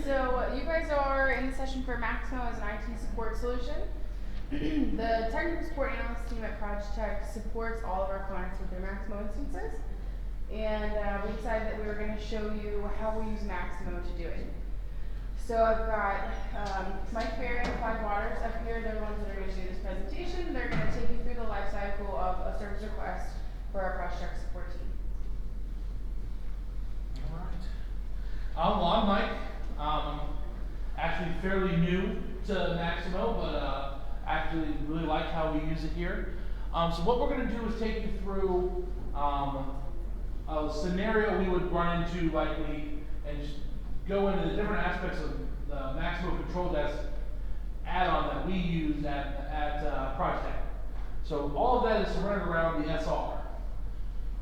So you guys are in the session for Maximo as an IT support solution. The technical support analyst team at Projetech supports all of our clients with their Maximo instances. And we decided that we were going to show you how we use Maximo to do it. So I've got Mike Berry and Clyde Waters up here. They're the ones that are going to do this presentation. They're going to take you through the life cycle of a service request for our Projetech support team. All right. Well, I'm Mike. Actually fairly new to Maximo, but actually really like how we use it here. So what we're going to do is take you through a scenario we would run into likely and just go into the different aspects of the Maximo Control Desk add-on that we use at Projetech. So all of that is surrounded around the SR.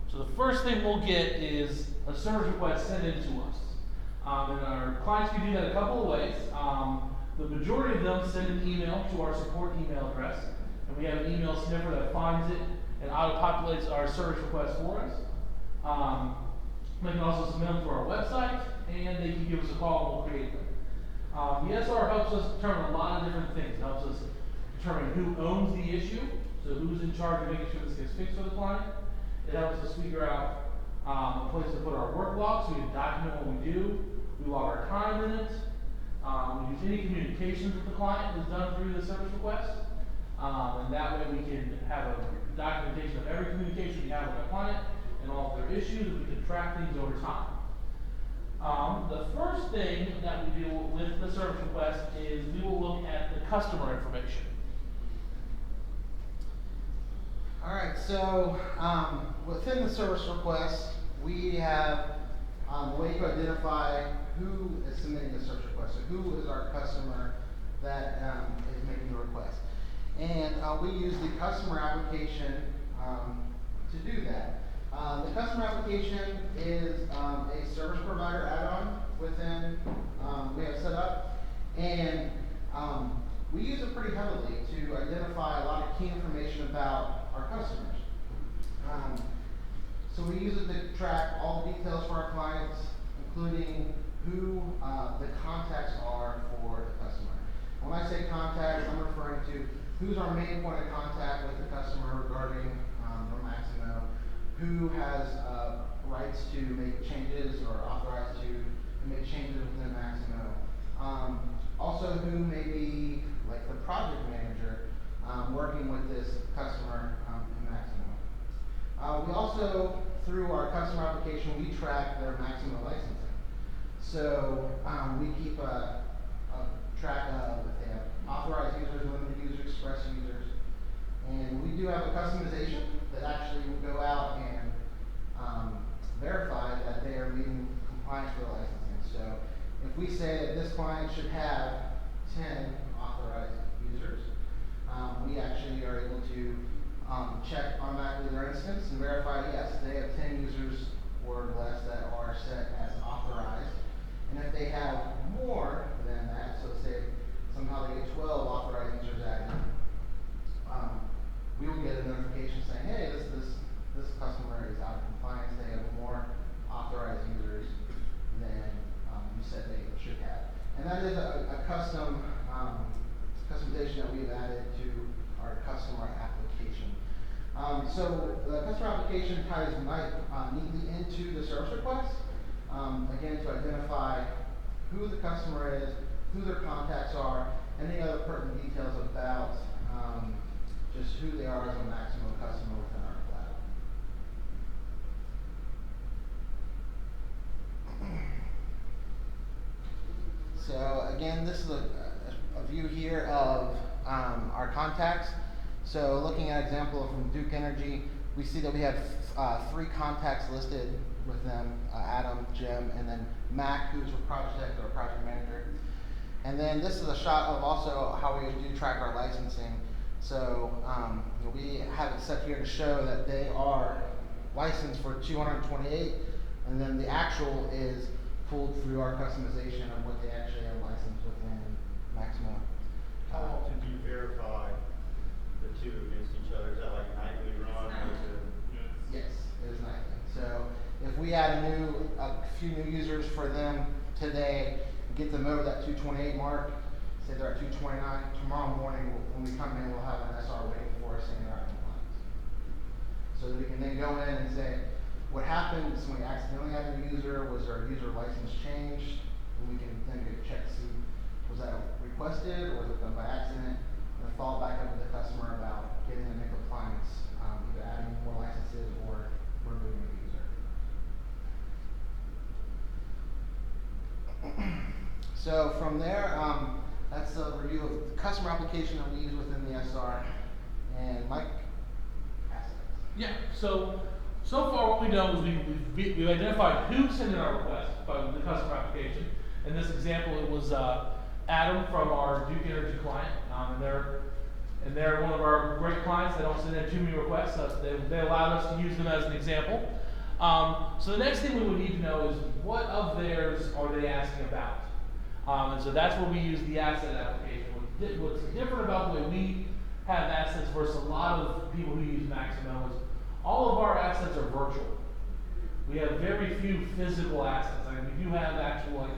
So the first thing we'll get is a service request sent in to us. And our clients can do that a couple of ways. The majority of them send an email to our support email address, and we have an email sniffer that finds it and auto-populates our service request for us. They can also submit them to our website, and they can give us a call and we'll create them. The SR helps us determine a lot of different things. It helps us determine who owns the issue, so who's in charge of making sure this gets fixed for the client. It helps us figure out a place to put our work log so we can document what we do. We log our time in it. We use any communications with the client that's done through the service request. And that way we can have a documentation of every communication we have with our client and all of their issues, and we can track things over time. The first thing that we do with the service request is we will look at the customer information. All right, so within the service request, we have a way to identify who is submitting the service request. So who is our customer that is making the request. And we use the customer application to do that. The customer application is a service provider add-on within we have set up. And we use it pretty heavily to identify a lot of key information about our customers. So we use it to track all the details for our clients, including who the contacts are for the customer. When I say contacts, I'm referring to who's our main point of contact with the customer regarding the Maximo, who has rights to make changes or authorized to make changes within Maximo. Also, who may be like the project manager working with this customer in Maximo. We also, through our customer application, we track their Maximo licensing. So we keep a track of if they have authorized users, limited users, express users. And we do have a customization that actually will go out and verify that they are meeting compliance with the licensing. So if we say that this client should have 10 authorized users, we actually are able to check automatically their instance and verify, yes, they have 10 users or less that are set as authorized. And if they have more than that, so say somehow they get 12 authorized users added, we will get a notification saying, hey, this customer is out of compliance. They have more authorized users than you said they should have. And that is a custom customization that we've added to our customer application. So the customer application ties neatly into the service request, again, to identify who the customer is, who their contacts are, any other pertinent details about just who they are as a Maximo customer within our cloud. So again, this is a view here of our contacts. So looking at an example from Duke Energy, we see that we have 3 contacts listed with them, Adam, Jim, and then Mac, who's with Projetech, our project manager. And then this is a shot of also how we do track our licensing. So we have it set here to show that they are licensed for 228, and then the actual is pulled through our customization of what they actually have licensed within Maximo. How often do you verify the two against each other? Is that like nightly run? Yes, it is nightly. So if we add a few new users for them today, get them over that 228 mark, say they're at 229, tomorrow morning, when we come in, we'll have an SR waiting for us saying they're out of compliance. So that we can then go in and say, what happened, somebody accidentally added a user, was their user license changed? And we can then get check to see, was that requested, or was it done by accident? And follow back up with the customer about getting them in compliance, either adding more licenses or removing a user. So from there, that's a review of the customer application that we use within the SR. And Mike, assets. Yeah, so far what we've done is we've identified who sent in our request by the customer application. In this example, it was Adam from our Duke Energy client, and they're one of our great clients. They don't send in too many requests, so they allowed us to use them as an example. So the next thing we would need to know is what of theirs are they asking about? And so that's where we use the asset application. What's different about the way we have assets versus a lot of people who use Maximo is all of our assets are virtual. We have very few physical assets. I mean, we do have actual like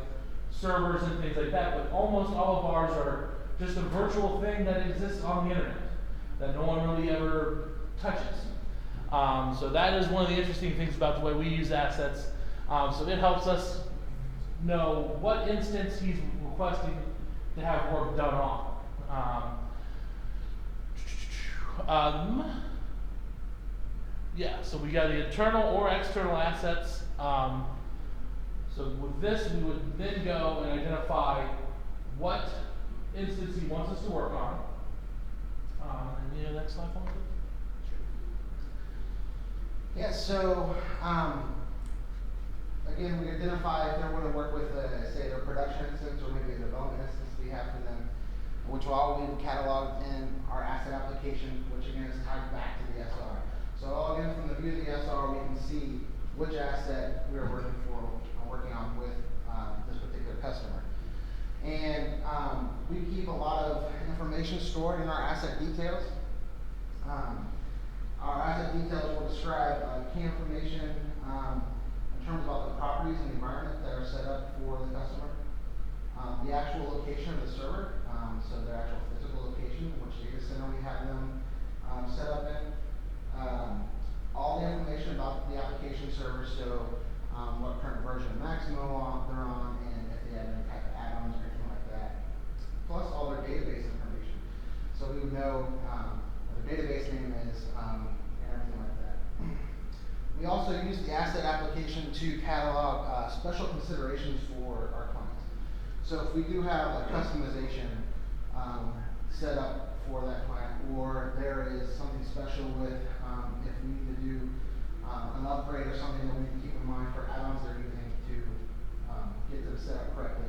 servers and things like that, but almost all of ours are just a virtual thing that exists on the internet that no one really ever touches. So that is one of the interesting things about the way we use assets. So it helps us know what instance he's requesting to have work done on. Yeah, so we got the internal or external assets. So with this, we would then go and identify what instance he wants us to work on. And next slide for me, please. Yeah, so again, we identify if they're going to work with, say, their production instance or maybe a development instance we have for them, which will all be cataloged in our asset application, which again is tied back to the SR. So again, from the view of the SR, we can see which asset we are working on with this particular customer. And we keep a lot of information stored in our asset details. Our asset details will describe key information in terms about the properties and the environment that are set up for the customer. The actual location of the server, so their actual physical location, which data center we have them set up in. All the information about the application server, so what current version of Maximo they're on, and if they have any type of add-ons or anything like that. Plus all their database information. So we would know what their database name is and everything like that. We also use the asset application to catalog special considerations for our clients. So if we do have a customization set up for that client, or there is something special with if we need to do an upgrade or something that we need to keep in mind for add-ons they're using to get them set up correctly,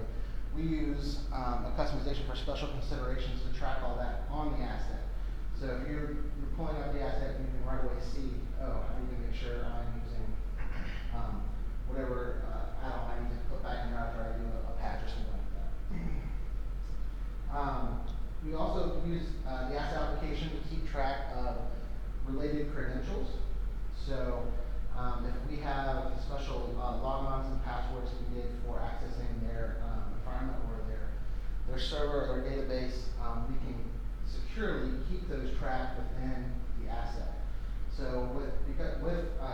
we use a customization for special considerations to track all that on the asset. So if you're pulling up the asset, you can right away see, oh, I need to make sure I'm using whatever add-on I need to put back in there after I do a patch or something like that. We also use the asset application to keep track of related credentials. So if we have special logons and passwords we did for accessing their environment or their server or their database, we can securely keep those tracked within the asset. So with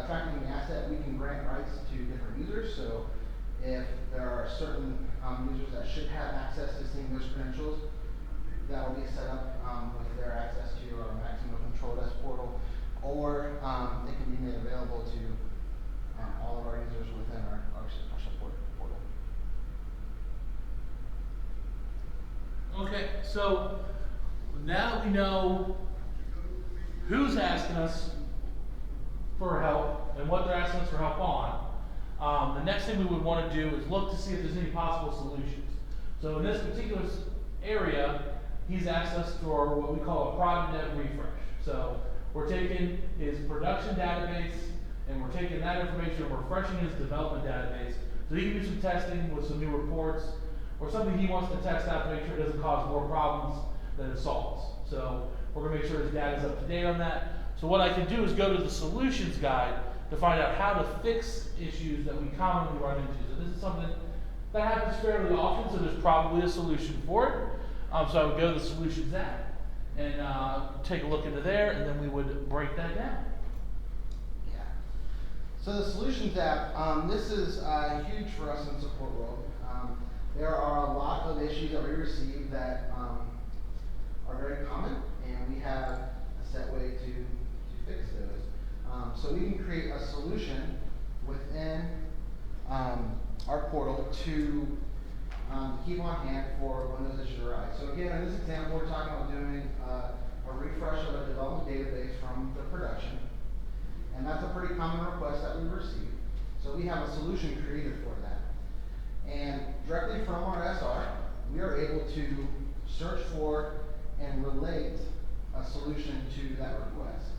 tracking the asset, we can grant rights to different users. So if there are certain users that should have access to seeing those credentials, that will be set up with their access to our Maximo Control Desk portal, or it can be made available to all of our users within our support portal. Okay, so now that we know who's asking us for help and what they're asking us for help on, the next thing we would want to do is look to see if there's any possible solutions. So in this particular area, he's asked us for what we call a Projetech refresh. So we're taking his production database and we're taking that information and we're refreshing his development database so he can do some testing with some new reports or something he wants to test out to make sure it doesn't cause more problems than it solves. So we're going to make sure his data is up to date on that. So what I can do is go to the solutions guide to find out how to fix issues that we commonly run into. So this is something that happens fairly often, so there's probably a solution for it. So I would go to the Solutions app and take a look into there, and then we would break that down. Yeah. So the Solutions app, this is huge for us in the support world. There are a lot of issues that we receive that are very common, and we have a set way to fix those. So we can create a solution within our portal to keep on hand for when those issues arise. So again, in this example, we're talking about doing a refresh of a development database from the production. And that's a pretty common request that we receive. So we have a solution created for that. And directly from our SR, we are able to search for and relate a solution to that request.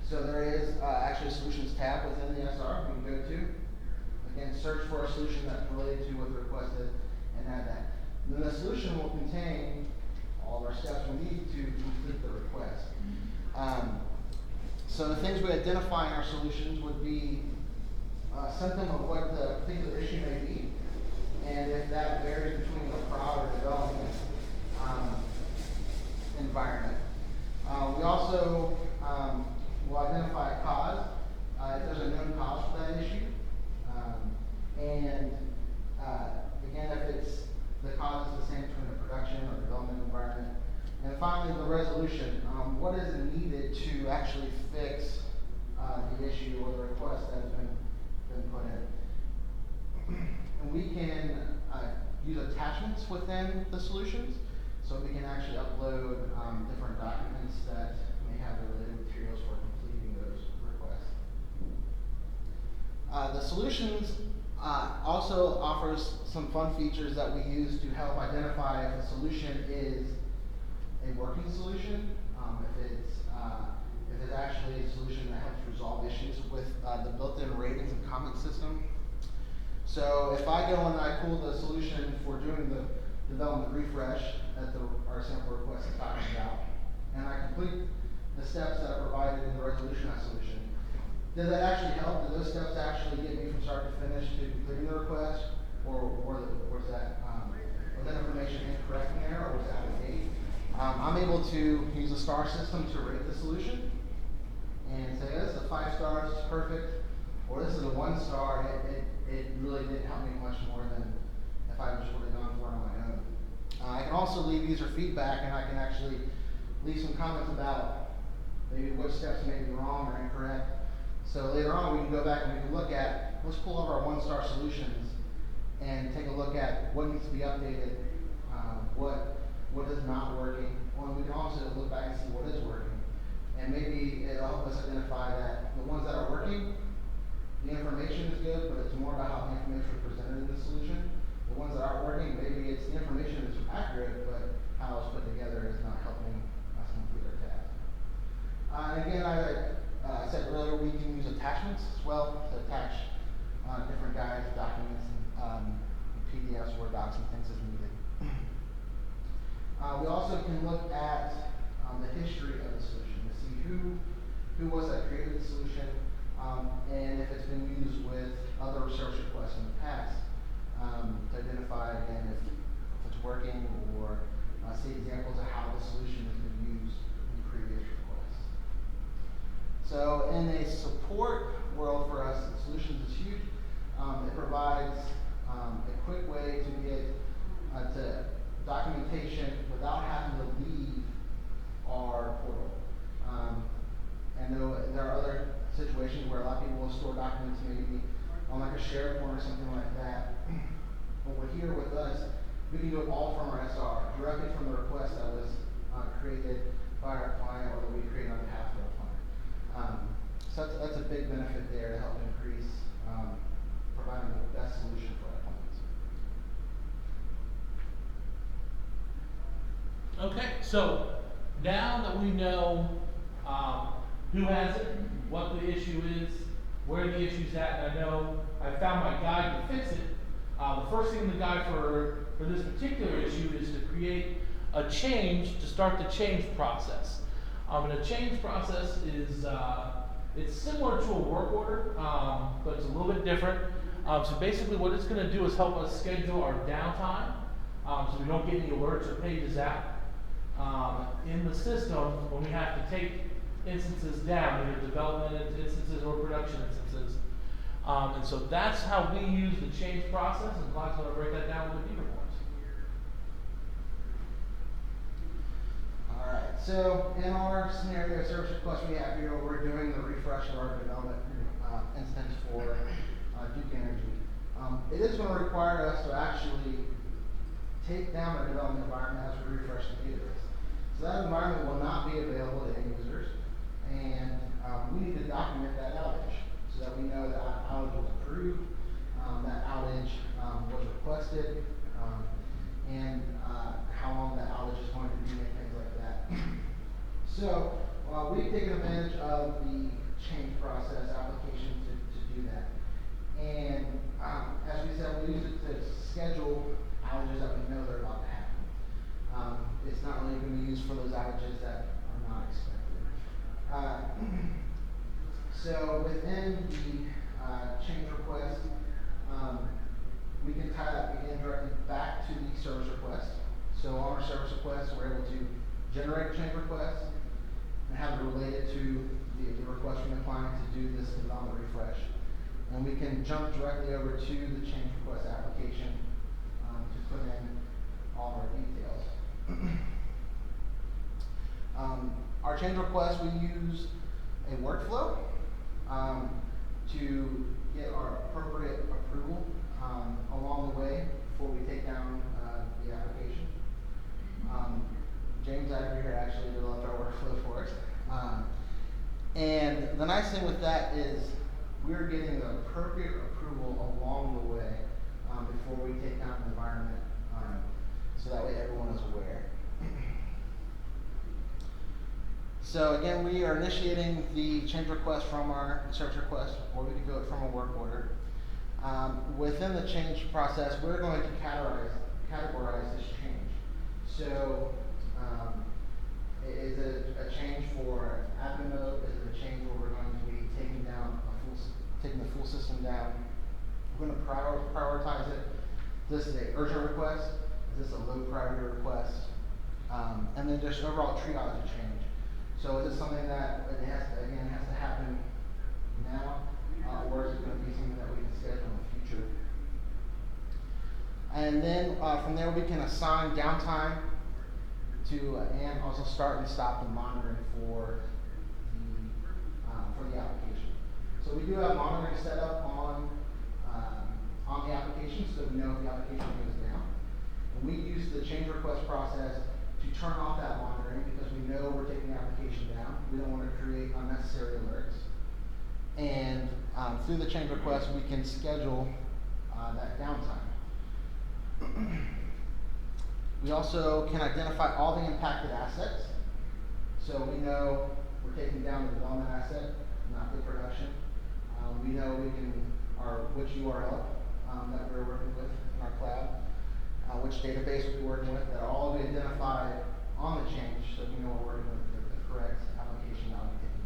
So there is actually a Solutions tab within the SR we can go to. Again, search for a solution that's related to what the request is and add that. And then the solution will contain all of our steps we need to complete the request. So the things we identify in our solutions would be a symptom of what the particular issue may be, and if that varies between a prod or development environment. We also will identify a cause, if there's a known cause for that issue. And again, if it's the cause is the same between the production or development environment. And finally, the resolution. What is needed to actually fix the issue or the request that has been put in. And we can use attachments within the solutions, so we can actually upload different documents that may have the related materials for completing those requests. The solutions also offers some fun features that we use to help identify if a solution is a working solution, if it's actually a solution that helps resolve issues with the built-in ratings and comment system. So if I go and I pull the solution for doing the development refresh that our sample request is talking about, and I complete the steps that are provided in the resolution of that solution, does that actually help? Do those steps actually get me from start to finish to completing the request, or was that information incorrect in there, or was that out of date? I'm able to use a star system to rate the solution and say, this is a 5 stars, it's perfect, or this is a 1 star, it really didn't help me much more than if I just would have gone for it on my own. I can also leave user feedback, and I can actually leave some comments about maybe which steps may be wrong or incorrect. So later on, we can go back and we can look at, let's pull over our 1-star solutions and take a look at what needs to be updated, what is not working. Or we can also look back and see what is working. And maybe it'll help us identify that the ones that are working, the information is good, but it's more about how the information is presented in the solution. The ones that aren't working, maybe it's the information is accurate, but how it's put together is not helping us complete our task. And again, I said earlier, we can use attachments as well to attach different guides, documents, and PDFs, Word docs, and things as needed. We also can look at the history of the solution to see who was that created the solution, and if it's been used with other service requests in the past, to identify again if it's working, or see examples of how the solution has been used in previous requests. So in a support world for us, solutions is huge. It provides a quick way to get to documentation without having to leave our portal. And there are other situations where a lot of people will store documents maybe on like a SharePoint or something like that. But we're here with us, we can do it all from our SR, directly from the request that was created by our client or that we create on behalf of our client. So that's a big benefit there to help increase providing the best solution for our clients. Okay, so now that we know who has it, what the issue is, where the issue's at, and I know I found my guide to fix it, the first thing in the guide for this particular issue is to create a change to start the change process. And a change process is It's similar to a work order, but it's a little bit different. So basically what it's gonna do is help us schedule our downtime, so we don't get any alerts or pages out. In the system, when we have to take instances down, either development instances or production instances. And so that's how we use the change process, and Clyde's gonna break that down with the Beaver points. Alright, so in our scenario service request we have here, we're doing the refresh of our development instance for Duke Energy. It is going to require us to actually take down the development environment as we refresh the database. So that environment will not be available to end users, and we need to document that outage so that we know that outage was approved, that outage was requested, and how long that outage is going to be and things like that. So we've taken advantage of the change process application to do that. And as we said, we use it to schedule outages that we know they're about to happen. It's not really going to be used for those outages that are not expected. So within the change request, we can tie that again directly back to the service request. So on our service request, we're able to generate a change request and have it related to the request from the client to do this development refresh. And we can jump directly over to the change request application to put in all our details. Our change request, we use a workflow to get our appropriate approval along the way before we take down the application. James over here actually developed our workflow for us. And the nice thing with that is we're getting the appropriate approval along the way before we take down the environment, so that way everyone is aware. So again, we are initiating the change request from our service request, or we could do it from a work order. Within the change process, we're going to categorize this change. So is it a change for admin mode? Is it a change where we're going to be taking the full system down? We're going to prioritize it. This is an urgent request. Is this a low priority request? And then just overall triage of change. So is it something that it has to happen now, or is it going to be something that we can schedule in the future? And then from there we can assign downtime to and also start and stop the monitoring for the application. So we do have monitoring set up on the application, so that we know if the application goes down. And we use the change request process to turn off that monitoring because we know we're taking the application down. We don't want to create unnecessary alerts. And through the change request, we can schedule that downtime. We also can identify all the impacted assets. So we know we're taking down the development asset, not the production. We know which URL that we're working with in our cloud, which database we'll be working with, that all be identified on the change so we know we're working with the correct application that will be taken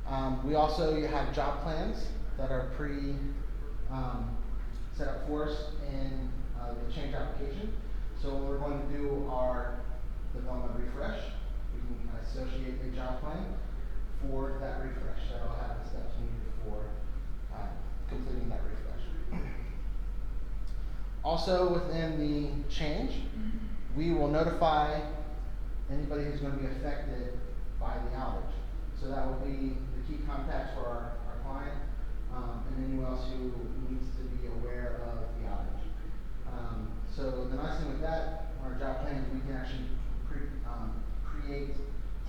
down. We also have job plans that are set up for us in the change application. So when we're going to do our development refresh, we can associate a job plan for that refresh. That'll have the steps needed for completing that refresh. Also within the change, we will notify anybody who's going to be affected by the outage. So that will be the key contacts for our client, and anyone else who needs to be aware of the outage. So the nice thing with that, our job plan, is we can actually create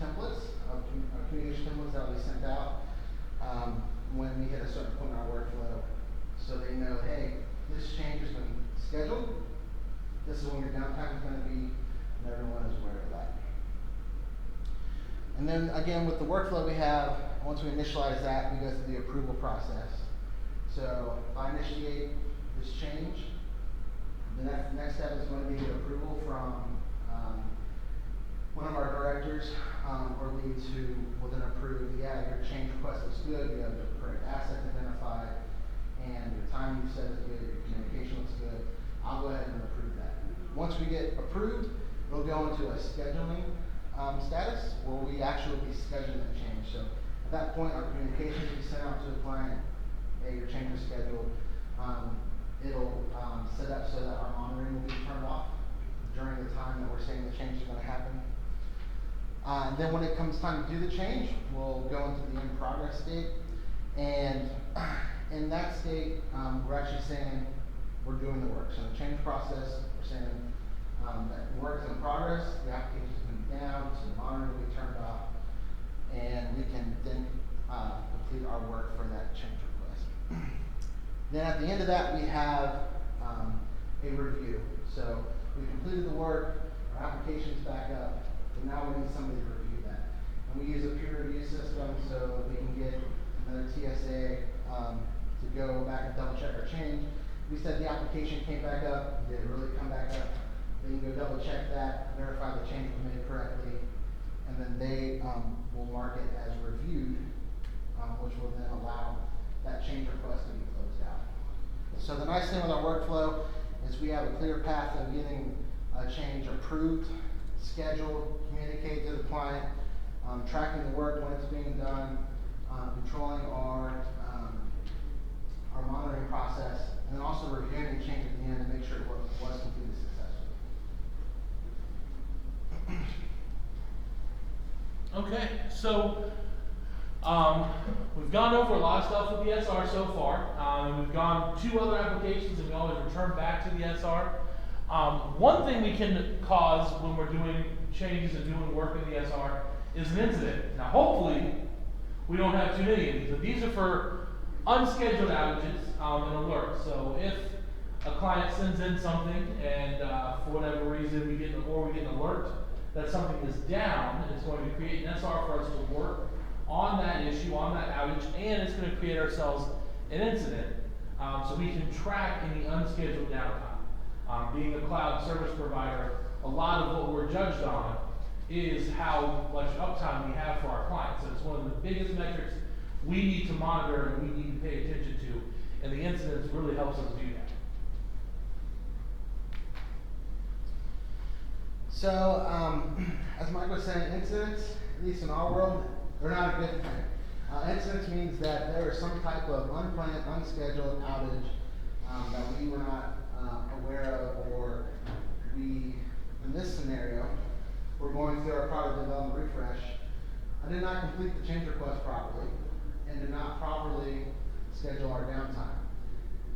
templates of communication templates that will be sent out when we hit a certain point in our workflow, so they know, hey, this change has been scheduled. This is when your downtime is going to be, and everyone is aware of that. And then again, with the workflow we have, once we initialize that, we go through the approval process. So if I initiate this change, the next step is going to be the approval from one of our directors or leads who will then approve, yeah, your change request looks good, you have the correct asset identified, and your time you said is good, your communication looks good, I'll go ahead and approve that. Once we get approved, it'll go into a scheduling status where we actually will be scheduling the change. So at that point, our communications will be sent out to the client, hey, your change is scheduled. It'll set up so that our monitoring will be turned off during the time that we're saying the change is going to happen. And then when it comes time to do the change, we'll go into the in progress state. And in that state, we're actually saying we're doing the work. So the change process, we're saying that the work is in progress, the application is going to be down, so the monitoring will be turned off, and we can then complete our work for that change request. Then at the end of that, we have a review. So we completed the work, our application is back up, but now we need somebody to review that. And we use a peer review system so we can get another TSA to go back and double check our change. We said the application came back up, did it really come back up? They can go double check that, verify the change was made correctly, and then they will mark it as reviewed, which will then allow that change request to be closed out. So the nice thing with our workflow is we have a clear path of getting a change approved, scheduled, communicated to the client, tracking the work when it's being done, controlling our monitoring process, and then also reviewing the change at the end to make sure it was completed successfully. Okay, so we've gone over a lot of stuff with the SR so far, and we've gone 2 other applications and we always return back to the SR. One thing we can cause when we're doing changes and doing work in the SR is an incident. Now hopefully we don't have too many of these, but these are for unscheduled outages and alerts. So if a client sends in something and for whatever reason we get an alert that something is down, it's going to create an SR for us to work on that issue, on that outage, and it's going to create ourselves an incident so we can track any unscheduled downtime. Being a cloud service provider, a lot of what we're judged on is how much uptime we have for our clients. So it's one of the biggest metrics we need to monitor and we need to pay attention to, and the incidents really helps us do that. So, as Mike was saying, incidents, at least in our world, they're not a good thing. Incidents means that there is some type of unplanned, unscheduled outage that we were not aware of, or we, in this scenario, we're going through our product development refresh. I did not complete the change request properly and did not properly schedule our downtime.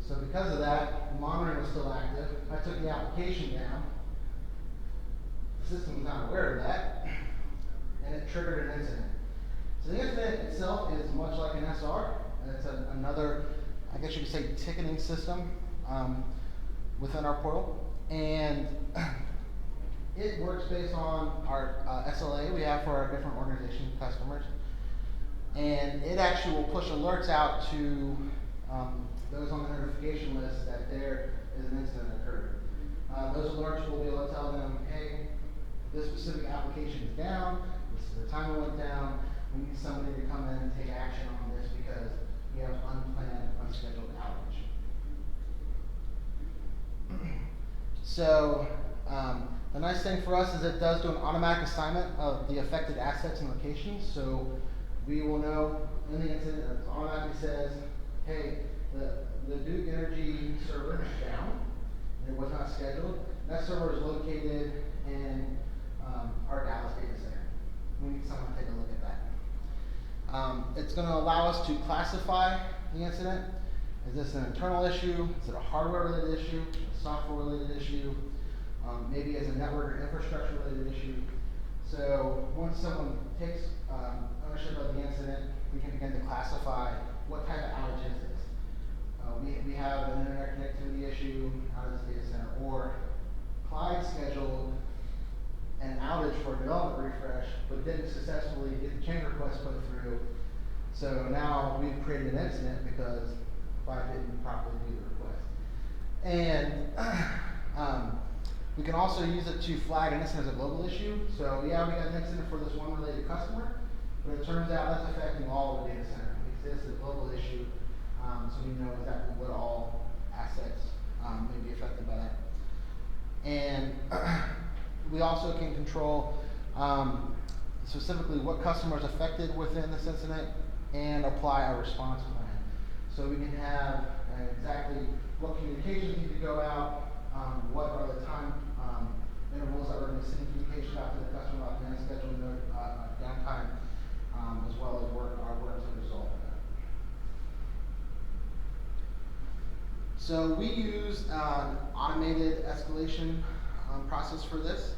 So because of that, the monitoring was still active. I took the application down. The system was not aware of that, and it triggered an incident. So the incident itself is much like an SR, and it's another, I guess you could say, ticketing system within our portal. And it works based on our SLA we have for our different organization customers. And it actually will push alerts out to those on the notification list that there is an incident occurred. Those alerts will be able to tell them, hey, this specific application is down, this is the time it went down, we need somebody to come in and take action on this because we have unplanned, unscheduled outage. So, the nice thing for us is it does do an automatic assignment of the affected assets and locations. So we will know in the incident, it automatically says, hey, the Duke Energy server is down, and it was not scheduled. That server is located in our Dallas data center. We need someone to take a look at that. It's going to allow us to classify the incident. Is this an internal issue? Is it a hardware-related issue? A software-related issue? Maybe it's a network or infrastructure-related issue. So once someone takes ownership of the incident, we can begin to classify what type of outage is this. We have an internet connectivity issue out of this data center, or Clyde scheduled an outage for a development refresh, but didn't successfully get the change request put through. So now we've created an incident because Clyde didn't properly do the request. And We can also use it to flag an incident as a global issue. So yeah, we got an incident for this one related customer, but it turns out that's affecting all of the data center. It exists as a global issue, so we know exactly what all assets may be affected by that. And we also can control specifically what customer is affected within this incident and apply a response plan. So we can have exactly what communications need to go out, what are the time intervals that we're going to send communication out to the customer about the unscheduled downtime, as well as our work to resolve that. So we use an automated escalation process for this.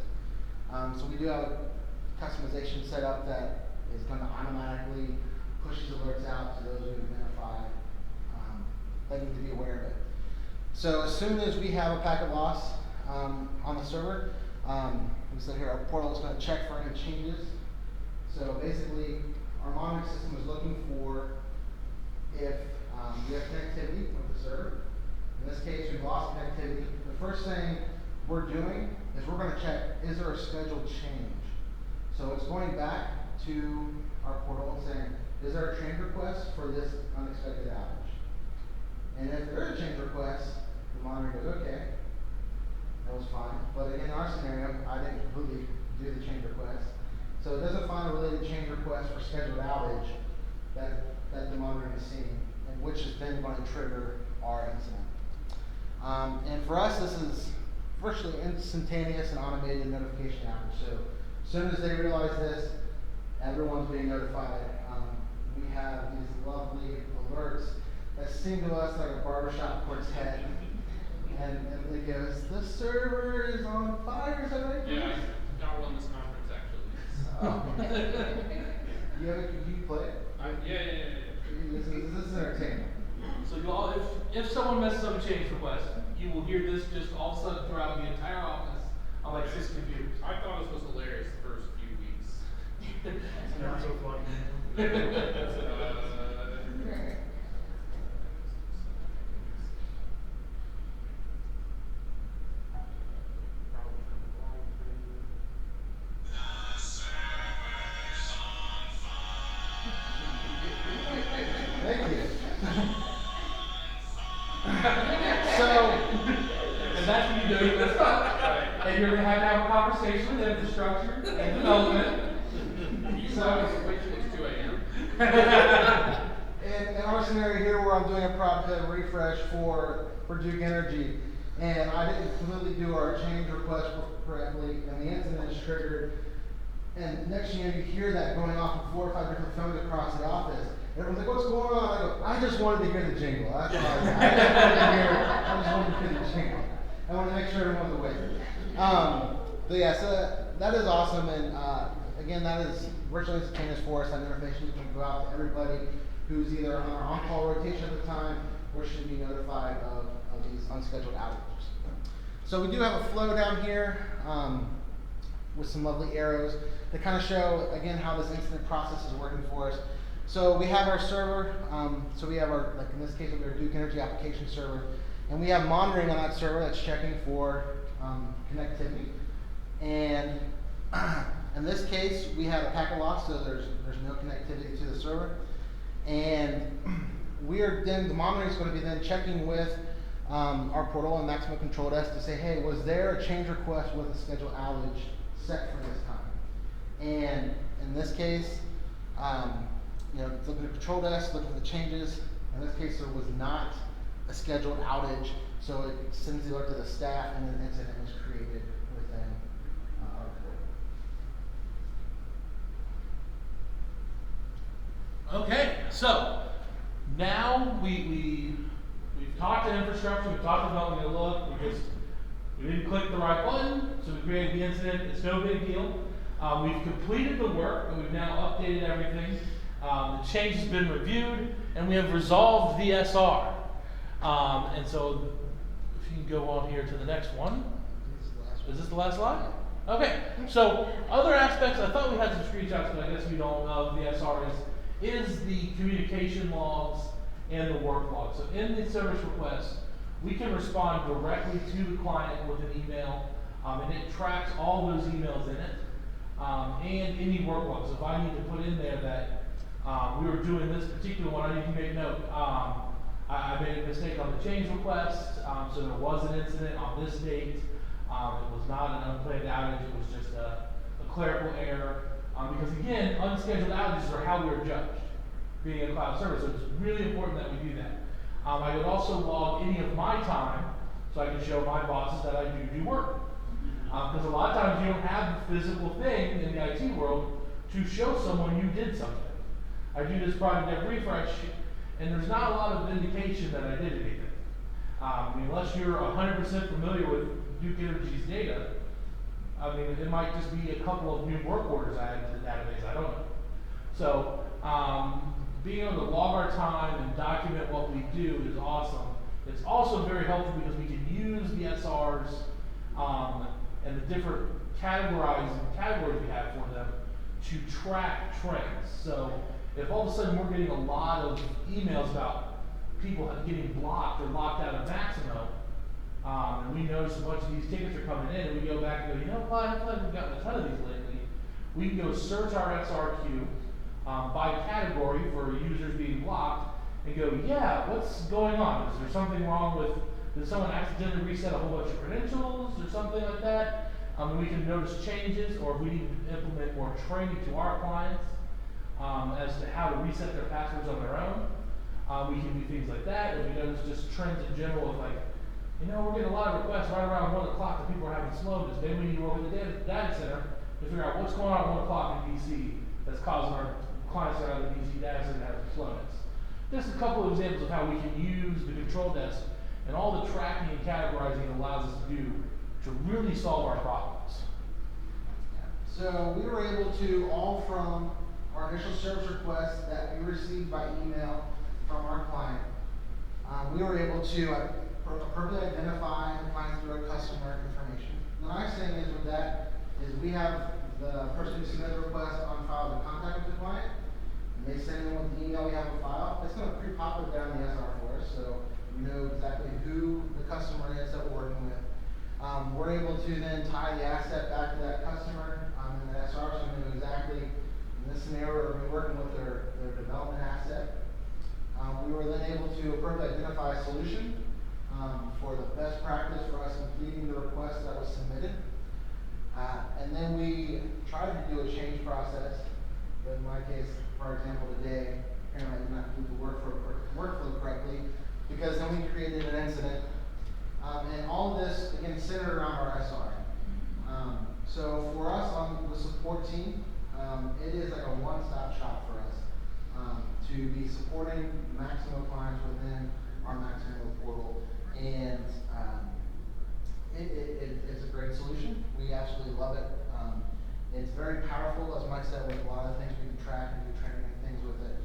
So we do have customization set up that is going to automatically push these alerts out to those who identify that need to be aware of it. So as soon as we have a packet loss on the server, we said here our portal is going to check for any changes. So basically, our monitoring system is looking for if we have connectivity with the server. In this case, we've lost connectivity. The first thing we're doing is we're going to check, is there a scheduled change? So it's going back to our portal and saying, is there a change request for this unexpected outage? And if there is a change request, the monitor goes, okay, that was fine. But in our scenario, I didn't completely do the change request. So it doesn't find a related change request for scheduled outage that the monitor is seeing, and which is then going to trigger our incident. And for us, this is virtually instantaneous and automated notification outage. So as soon as they realize this, everyone's being notified. We have these lovely alerts that seem to us like a barbershop quartet. And it goes, the server is on fire, is that right? Yeah, I run this conference actually. You play it? Yeah. This is entertainment. So you all, if someone messes up a change request, you will hear this just all of a sudden throughout the entire office on like 6 computers. I thought this was hilarious the first few weeks. It's not so funny. Thank you. And that's when you know you messed up. And you're going to have a conversation with infrastructure and development. So it's 2 a.m. In our scenario here where I'm doing a project refresh for Duke Energy, and I didn't completely do our change request correctly, and the incident is triggered, and next thing you hear that going off of 4 or 5 different phones across the office. Everyone's like, what's going on? I go, I just wanted to hear the jingle. That's all I just wanted to hear the jingle. I want to make sure everyone's awake. But yeah, so that is awesome, and again, that is virtually instantaneous for us. That information can go out to everybody who's either on our on-call rotation at the time or should be notified of these unscheduled outages. So we do have a flow down here with some lovely arrows that kind of show, again, how this incident process is working for us. So we have our server, so we have our, like in this case, we have our Duke Energy application server, and we have monitoring on that server that's checking for connectivity. And in this case, we have a packet loss, so there's no connectivity to the server. And we are then, the monitoring is going to be then checking with our portal and Maximo Control Desk to say, hey, was there a change request with a scheduled outage set for this time? And in this case, looking at Control Desk, looking at the changes. In this case, there was not a scheduled outage, so it sends the alert to the staff, and an incident was created within our portal. Okay, so now we've talked to infrastructure, we've talked about the look, we didn't click the right button, so we created the incident. It's no big deal. We've completed the work, and we've now updated everything. The change has been reviewed, and we have resolved the SR. And so, if you can go on here to the next one. Is this the last slide? Okay. So, other aspects, I thought we had some screenshots, but I guess we don't, of the SR is the communication logs and the work logs. So, in the service request, we can respond directly to the client with an email And it tracks all those emails in it, and any workload. So if I need to put in there that we were doing this particular one, I need to make note. I made a mistake on the change request, so there was an incident on this date. It was not an unplanned outage, it was just a clerical error. Because again, unscheduled outages are how we're judged, being a cloud service, so it's really important that we do that. I would also log any of my time, so I can show my bosses that I do work. Because a lot of times you don't have the physical thing in the IT world to show someone you did something. I do this project dev refresh, and there's not a lot of indication that I did anything. Unless you're 100% familiar with Duke Energy's data, it might just be a couple of new work orders added to the database, I don't know. So, being able to log our time and document what we do is awesome. It's also very helpful because we can use the SRs and the different categories we have for them to track trends. So if all of a sudden we're getting a lot of emails about people getting blocked or locked out of Maximo, and we notice a bunch of these tickets are coming in, and we go back and go, you know what, I feel like we've gotten a ton of these lately. We can go search our SRQ by category for users being blocked and go, yeah, what's going on? Is there something wrong with, did someone accidentally reset a whole bunch of credentials or something like that? We can notice changes, or if we need to implement more training to our clients as to how to reset their passwords on their own. We can do things like that. If we notice just trends in general of like, we're getting a lot of requests right around 1 o'clock that people are having slowness. Maybe we need to work with the data center to figure out what's going on at 1 o'clock in DC that's causing our clients that are in the DC data center to have slowness. Just a couple of examples of how we can use the control desk and all the tracking and categorizing it allows us to do to really solve our problems. So we were able to, all from our initial service request that we received by email from our client, we were able to appropriately identify the client through our customer information. The nice thing is with that is we have the person who submitted the request on file the contact with the client, and they send in with the email we have on file. It's going to pre-pop it down the SR for us, so we know exactly who the customer is that we're working with. We're able to then tie the asset back to that customer in the SR, so we know exactly in this scenario we're working with their development asset. We were then able to appropriately identify a solution for the best practice for us completing the request that was submitted. And then we tried to do a change process, but in my case, for example, today, apparently I did not do the workflow correctly, because then we created an incident. And all of this, again, centered around our SR. So for us on the support team, it is like a one-stop shop for us to be supporting Maximo clients within our Maximo portal. And it's a great solution. We absolutely love it. It's very powerful, as Mike said, with a lot of things we can track and do training and things with it.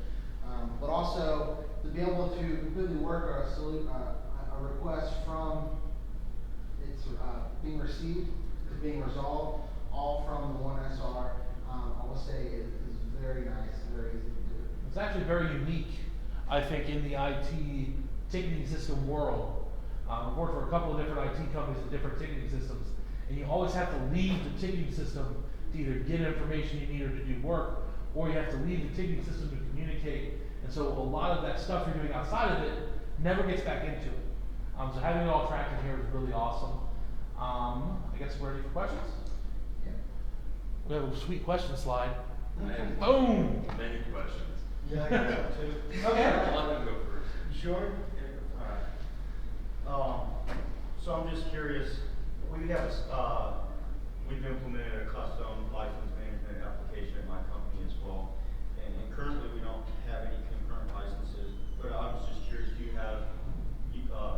But also to be able to completely work a request from it's being received to being resolved, all from the one SR, I will say is very nice, very easy to do. It's actually very unique, I think, in the IT ticketing system world. I've worked for a couple of different IT companies with different ticketing systems, and you always have to leave the ticketing system to either get information you need or to do work, or you have to leave the ticketing system to communicate. And so a lot of that stuff you're doing outside of it never gets back into it. So having it all tracked in here is really awesome. I guess we're ready for questions? Yeah. We have a sweet question slide. I have Boom! many questions. Yeah, I got that too. Okay. I'll let him go first. You sure? Alright. So I'm just curious, we've implemented a custom license management application at my company as well. And currently we don't have any concurrent licenses, but I was just curious, do you have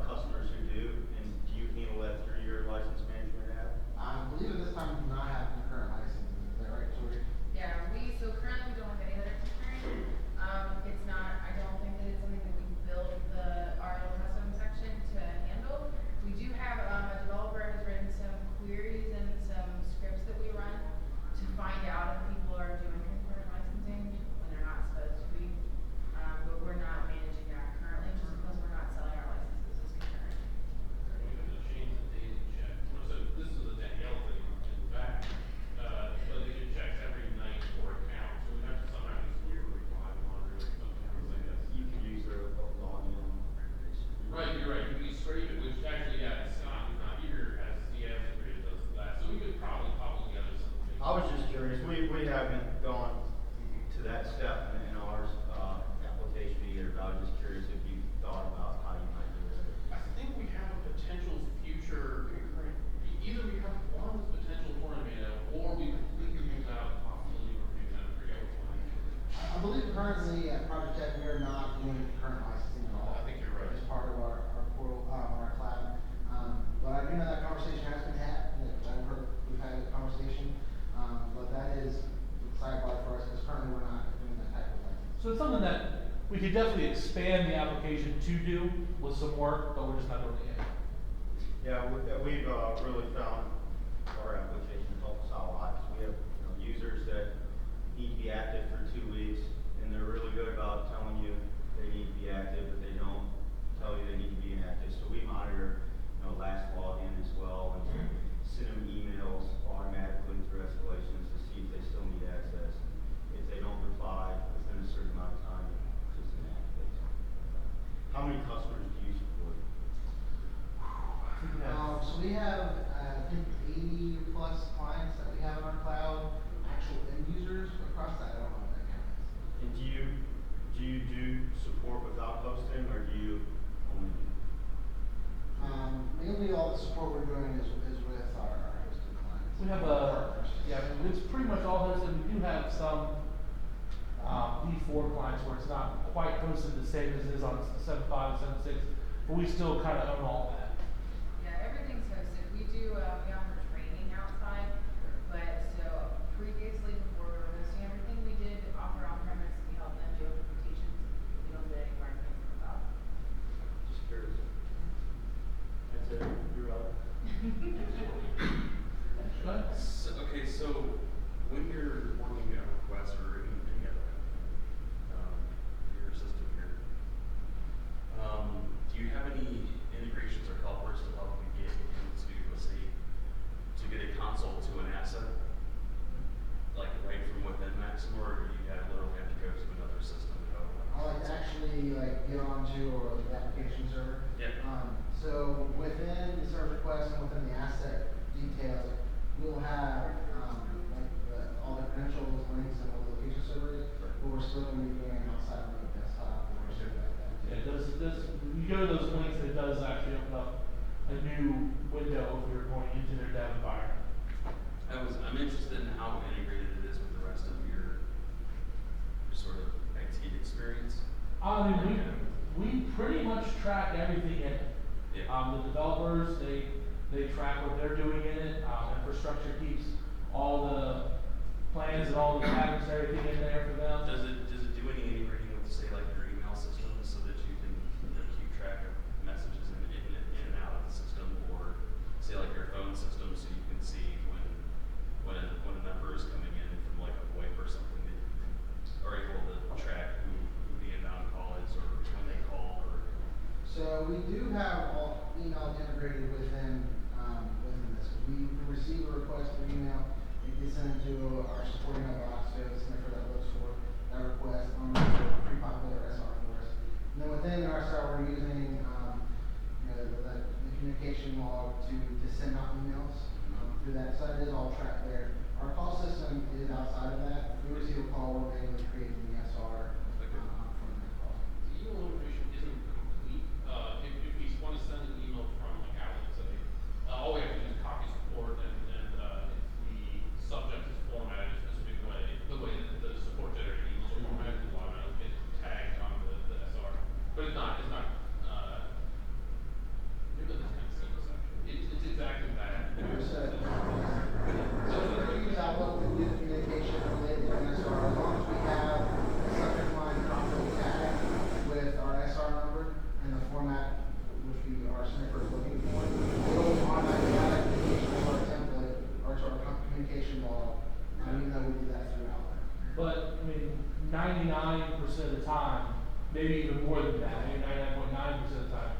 customers who do, and do you handle that through your license management app? I believe at this time we do not have concurrent licenses. Is that right, Tori? Yeah, so currently we don't have any that are concurrent. It's not, I don't think that it's something that we build our custom section to handle. We do have, a developer has written some queries and some scripts that we run to find out if people are doing concurrent licensing when they're not supposed to be. could definitely expand the application to do with some work, but we're just not doing it yet. Yeah, we've really found our application helps out a lot, 'cause we have, users that need to be active for 2 weeks, and they're really good about telling you they need to be active, but they don't tell you they need to be inactive. So we monitor, last login as well, and send them emails automatically through escalations to see if they still need access. If they don't reply within a certain amount of time, just inactivate. How many customers do you support? So we have, I think 80 plus clients that we have on our cloud, actual end users across that, I don't know what that count is. And do you do support without hosting, or do you only do? Mainly all the support we're doing is with our hosted clients. We have it's pretty much all hosted. We do have some V4 clients where it's not quite hosted the same as it is on 7.5 and 7.6, but we still kind of own all that. Yeah, everything's hosted. We do, we offer training outside, but so previously, before we were hosting everything, we did offer on-premise. We helped them do implementations. We don't do any of our things in the cloud. Just curious. That's it, you're up. Go ahead. So when you're working on requests or any other your system here, do you have any integrations or helpers to help you get into, let's say, to get a console to an asset, like right from within Maximo, or do you literally have to go to another system to go? I like to actually get onto or the application server. Yeah. So within the server request and within the asset details, we'll have all the credentials, links, and all the location servers, but we're still going to be doing outside of the desktop or something like that. Yeah, when you go to those links, it does actually open up a new window if you're going into their dev environment. I'm interested in how integrated it is with the rest of your sort of IT experience. I mean, we pretty much track everything in it. Yeah. The developers, they track what they're doing in it. Infrastructure keeps all the plans and all the patterns and everything in there for them. Does it do any integrating with, say, like your email system, so that you can keep track of messages in and out of the system, or say like your phone system, so you can see when a number is coming in from like a VoIP or something, that you are able to track who the inbound call is, or when they call, or. So we do have all email integrated within this. We receive a request through email, it gets sent into our supporting mailbox, so it's for that looks for that request on the pre-popular SR for us. And then within our SR, we're using the communication log to send out emails through that. So that is all tracked there. Our call system is outside of that. If we receive a call, we're manually creating the SR from that call. The email information isn't complete. If we want to send an email from like Outlook, say, all we have to do is copy support, and if the subject is formatted a specific way, the way that the support generated emails are formatted will automatically get tagged on the SR. But it's not, maybe that's kind of seamless actually. It's exactly that. So if we use Outlook to do the communication related to an SR, as long as we have a subject line properly tagged with our SR number and the format which our sniffer is looking for, it'll automatically add communication to our template or to our communication log, even though we do that through Outlook. But, I mean, 99% of the time, maybe even more than that, maybe 99.9% of the time,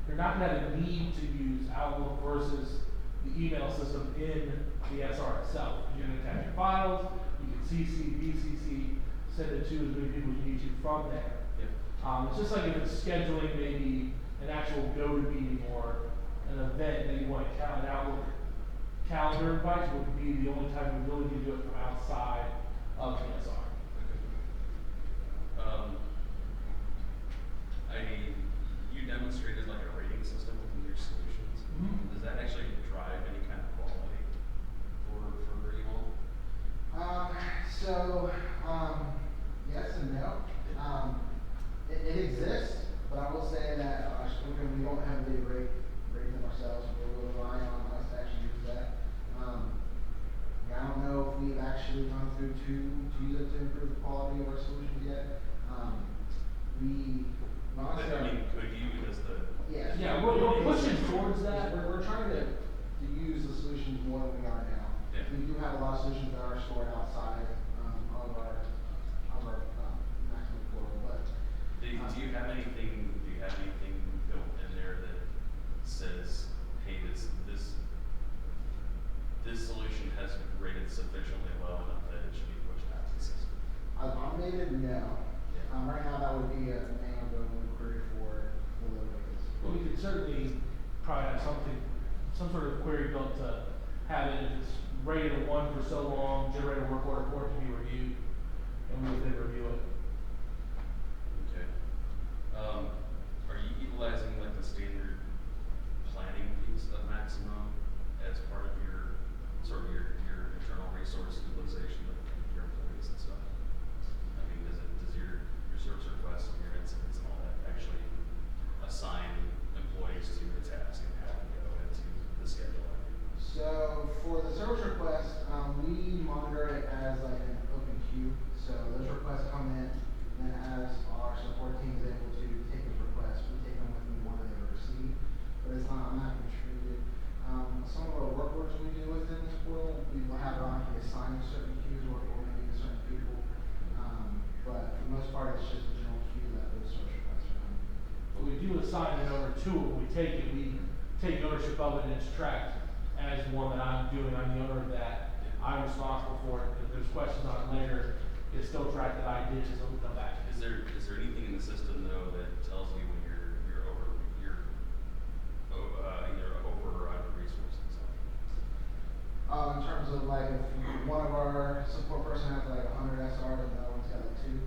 you're not going to have a need to use Outlook versus the email system in the SR itself. You can attach your files, you can CC, BCC, send it to as many people as you need to from there. Yeah. It's just like if it's scheduling maybe an actual go-to meeting or an event that you want to count an Outlook calendar invite would be the only time you really need to do it from outside of the SR. You demonstrated like a rating system within your solutions. Mhm. Does that actually drive any kind of quality for email? Yes and no. It exists, but I will say that we don't heavily rate them ourselves. We're relying on us to actually use that. I don't know if we've actually gone through to use it to improve the quality of our solutions yet. We more than we are now. Yeah. We do have a lot of solutions that are stored outside, of our maximum portal, but. Do you have anything built in there that says, hey, this solution has rated sufficiently low enough that it should be pushed out to the system? Automated, no. Yeah. Right now, that would be a manual query for the low rates. Well, we could certainly probably have some sort of query built to have it, if it's rated a 1 for so long, generate a work order for it to be reviewed, and we would then review it. Okay. Are you utilizing like the standard planning piece of Maximo as part of your, sort of your internal resource utilization of your employees and stuff? I mean, does your service requests and your incidents and all that actually assign employees to a task and have them go into the schedule? So for the service request, we monitor it as like an open queue. So those requests come in, and then as our support team is able to take those requests, we take them within one that they were received. But it's not contributed. Some of our work orders we do within this portal, we will have it automatically assigned to certain queues or maybe to certain people. But for the most part, it's just a general queue that those service requests are on. But we do assign it over to it, when we take it, we take ownership of it, and it's tracked as one that I'm doing, I'm the owner of that, I'm responsible for it, if there's questions on it later, it's still tracked that I did, so we come back. Is there anything in the system though that tells you when you're either over or under resourced and stuff? In terms of like if one of our support person has like 100 SRs and the other one's got like 2.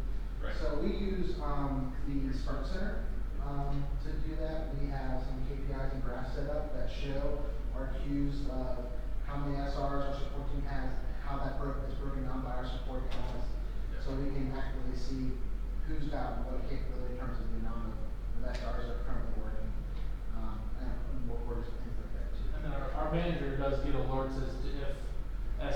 Right. So we use the Sprint Center to do that. We have some KPIs and graphs set up that show our queues of how many SRs our support team has, how that is broken down by our support analysts. Yeah. So we can accurately see who's got what capability in terms of the amount of SRs that are currently working, and what works, things like that too. And then our manager does get alerts as to if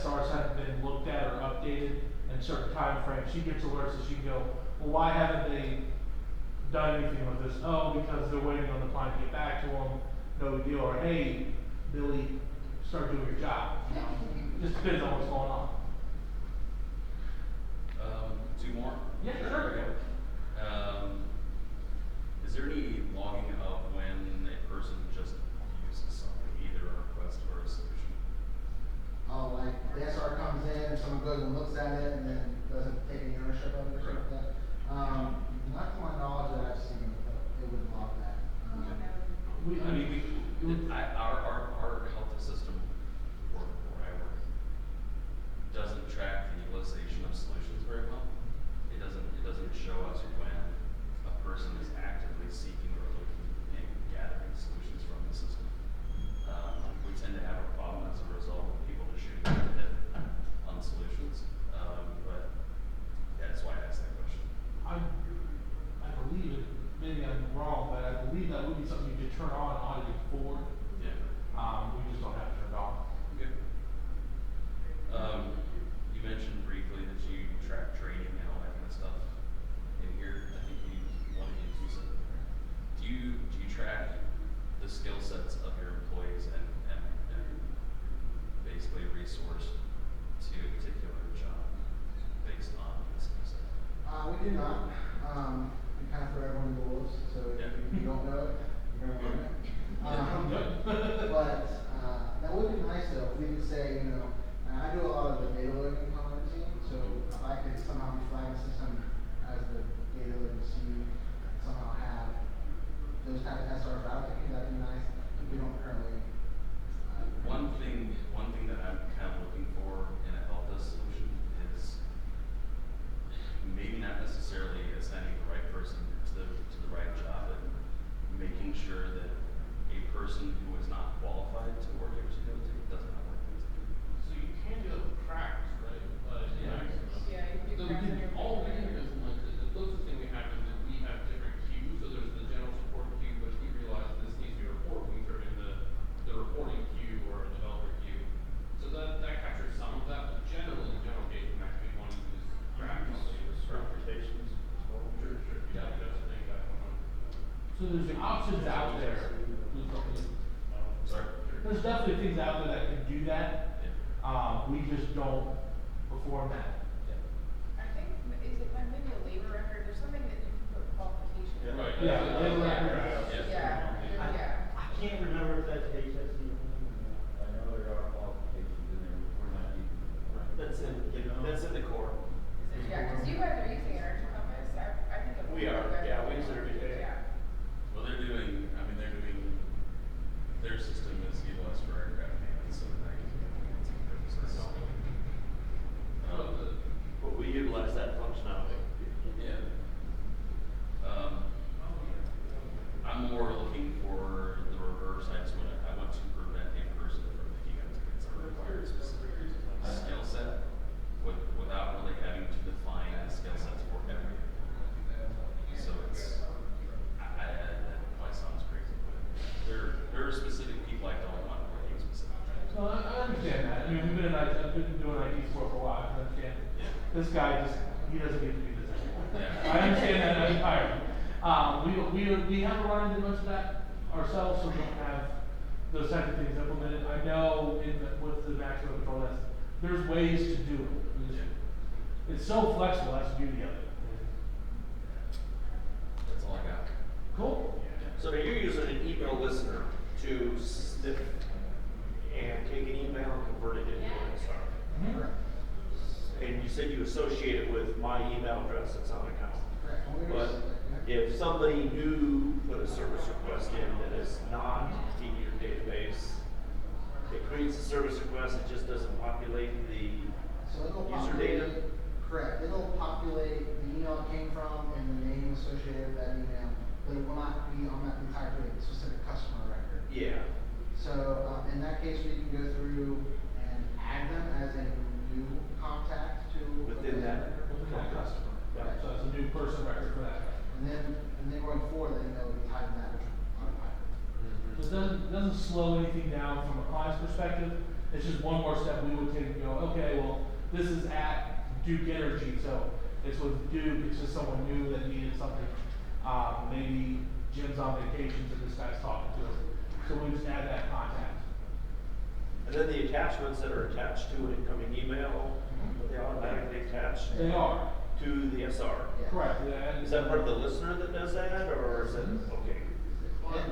SRs haven't been looked at or updated in certain time frames. She gets alerts and she can go, well, why haven't they done anything with this? Oh, because they're waiting on the client to get back to them, no big deal. Or, hey, Billy, start doing your job. You know, just depends on what's going on. 2 more? Yeah, sure. Is there any logging of when a person just uses something, either a request or a solution? Oh, like the SR comes in, someone goes and looks at it and then doesn't take any ownership of it or something like that. Not to my knowledge that I've seen, but it would log that. Our health system, where I work, doesn't track the utilization of solutions very well. It doesn't show us when a person is actively seeking or looking and gathering solutions from the system. We tend to have a problem as a result of people just shooting their head on solutions. But yeah, that's why I asked that question. I believe it, maybe I'm wrong, but I believe that would be something you could turn on audited for. Yeah. We just don't have to turn it on. Okay. You mentioned briefly that you track training and all that kind of stuff in here. I think one of you said. Do you track the skill sets of your employees and basically resource to a particular job based on the skill set? We do not. We kind of throw everyone the wolves, so Yeah. if you don't know it, you're gonna learn it. But that would be nice though, if we could say, you know, I do a lot of the data loading on our team, so if I could somehow be flagging the system as the data loading team, somehow have those type of SRs allocated, that'd be nice. We don't currently. One thing that I'm kind of looking for in a help desk solution is maybe not necessarily assigning the right person to the right job, but making sure that a person who is not qualified to work at Projetech doesn't have work to do. So you can do it with practice, right? Yeah. Yeah, you So we can can, all mechanisms, like the closest thing we have is that we have different queues, so there's the general support queue, but if we realize this needs to be reported, we throw in the reporting queue or a developer queue. So that captures some of that, but generally, in general case, we actually want to use practice. Certifications as well. Sure. Yeah, that's the thing that one. So there's options out there. Sorry. there's definitely things out there that can do that. We just don't perform that. I think, is it maybe a labor record, there's something that you can put qualifications. Yeah. Right. Yeah, that's- labor Yeah. record. Yeah. I can't remember if that's HSE only. I know there are qualifications in there, but we're not using them. That's in the core. Yeah, cause you guys are using it, aren't you, Compass? I think of. We are, you guys yeah, we use it every day. Yeah. Well, they're doing, their system is utilized for aircraft maintenance, so that can be purposes. But we utilize that functionality. Yeah. I'm more looking for the reverse. I want to prevent a person from picking up tickets that require a specific skill set without really having to define the skill sets for everything. So it's, that probably sounds crazy, but there are specific people I don't want working specific jobs. No, I understand that. I mean, I've been doing IT support for a while. I understand. Yeah. This guy he doesn't get to do this anymore. Yeah. I understand that entirely. We haven't run into much of that ourselves, so we don't have those types of things implemented. I know with the maximum control list, there's ways to do it. It's so flexible, that's the beauty of it. That's all I got. Cool. So now you're using an email listener to sniff and take an email and convert it into an SR. Mhm. And you said you associate it with my email address that's on account. Correct. When we But if somebody new put a service request in that is not in your database, it creates a service request, it just doesn't populate the So it'll user populate, data? correct, it'll populate the email it came from and the name associated with that email, but it will not be on that entire specific customer record. Yeah. So, in that case, we can go through and add them as a new contact to. Within that. Within that customer. Right. So it's a new person record for that. And then going forward, then they'll be tied to that autopilot. So it doesn't slow anything down from a client's perspective. It's just one more step we would take and go, okay, well, this is at Duke Energy, so it's with Duke, it's just someone new that needed something. Maybe Jim's on vacation, so this guy's talking to us. So we just add that contact. And then the attachments that are attached to an incoming email, are they automatically attached? They are. To the SR? Yeah. Correct. And Is that part of the listener that does that, or is it, okay? Okay.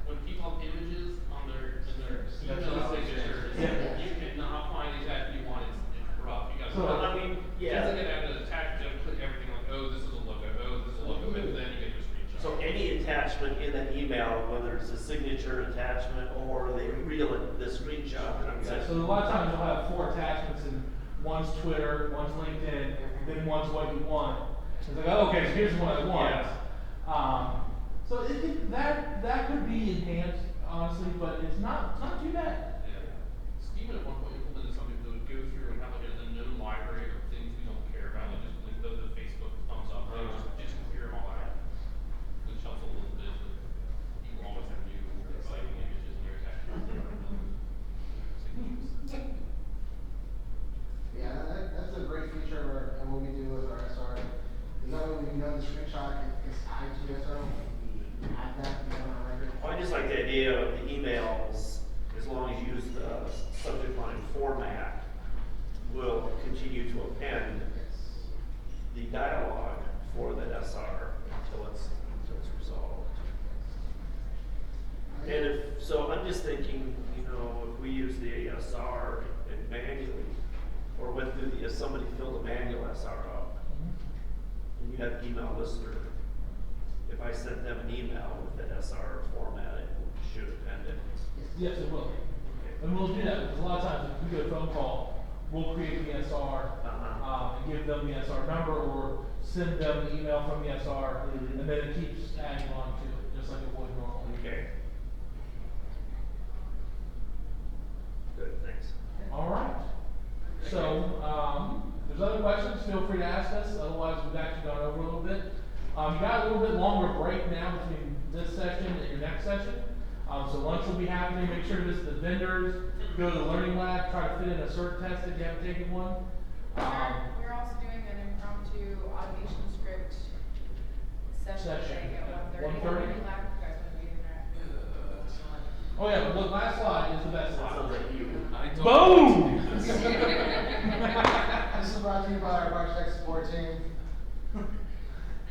When people have images on their, in their That's email what I was signatures, saying. you cannot find exactly what it's rough, you gotta. So, Well, I mean, yeah. Just like an attachment, click everything like, oh, this is a logo, oh, this is a logo, and then you get your screenshot. So any attachment in that email, whether it's a signature attachment or they reel it, the screenshot, that I'm Yeah, saying. so a lot of times you'll have 4 attachments and one's Twitter, one's LinkedIn, then one's what you want. It's like, oh, okay, so here's what I want. Yeah. So that could be enhanced, honestly, but it's not too bad. Yeah. Steven at one point implemented something that would go through and have like a known library of things we don't care about, like just link those to Facebook, thumbs up, like just clear them all out. Which helps a little bit, but you always have new exciting images in your attachments. Yeah, that's a great feature of what we do with our SR. Is that way we know the screenshot is tied to the SR, we add that, we have on our record. Well, I just like the idea of the emails, as long as you use the subject line format, will continue to append Yes. the dialogue for that SR until it's resolved. And so I'm just thinking, if we use the ASR and manually, or went through if somebody filled a manual SR up, and you had email listener, if I sent them an email with that SR format, it should append it. Yes, it will. And we'll do that, because a lot of times if we get a phone call, we'll create the SR, and give them the SR number, or send them an email from the SR, and then it keeps adding on to it, just like it would normally. Okay. Good, thanks. All right. So, if there's other questions, feel free to ask us, otherwise we've actually gone over a little bit. You got a little bit longer break now between this session and your next session. So lunch will be happening, make sure to visit the vendors, go to the learning lab, try to fit in a cert test if you haven't taken one. We're also doing an impromptu automation script session Session, thing at yeah. 1:30. 1:30? Learning lab, you guys wanna be in there? Oh yeah, well, last slide is the best That sounds slide. like you. I don't Boom! This is brought to you by our Projetech support team.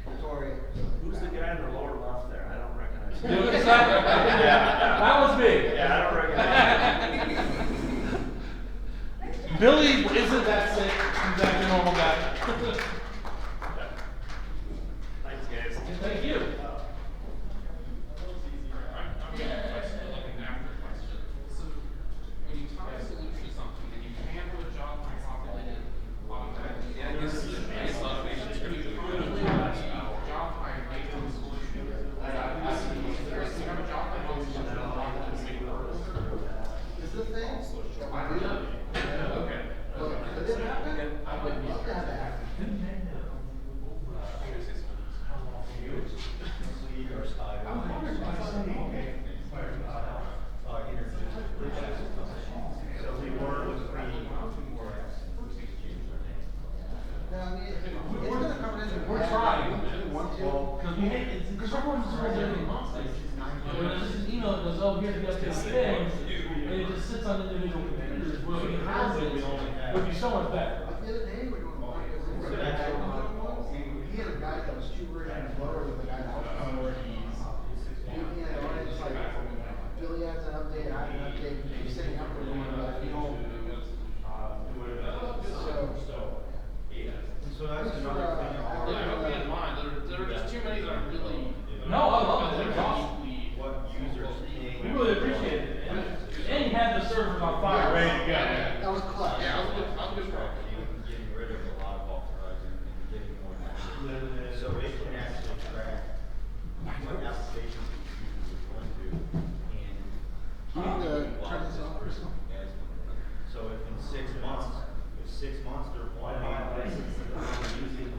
Victoria. Who's the guy in the lower left there? I don't recognize him. You know this side? That was me. Yeah, I don't recognize him. Billy isn't that sick. He's actually a normal guy. Thanks, guys. Thank you. I'm getting a question, like an after question. So, when you tie a solution to something, and you handle a job populated automatically. Yeah, I guess automation is pretty good. Job time based on the solution. You have a job time solution that allows you to make it work. Is the thing? I don't know. Okay. Well, did it happen? I would Love to have it happen. So we were with No, I mean, it's gonna come in. We're trying. We want to. Because we hate it. Because everyone's just holding everything hostage. And when there's just an email that goes, oh, here's the updated things, and it just sits on individual computers where we can house it, would be so much better. Like the other day, we were doing one, he had a guy that was too rich and lower than the guy that was lower. He had, it's like, Billy has an update, I have an update, he's sitting up there going, like, you know. So that's another thing. Yeah, I hope you didn't mind. There are just too many that are really. No, I love it. They're awesome. What users pay. We really appreciate it. And he had the servers on fire, ready to go. That was clutch. Yeah, I'll give it Getting rid of a lot of authorizing and getting more. So it can actually track what applications the user is going to and. You need to turn this off or something. So if in 6 months, they're only using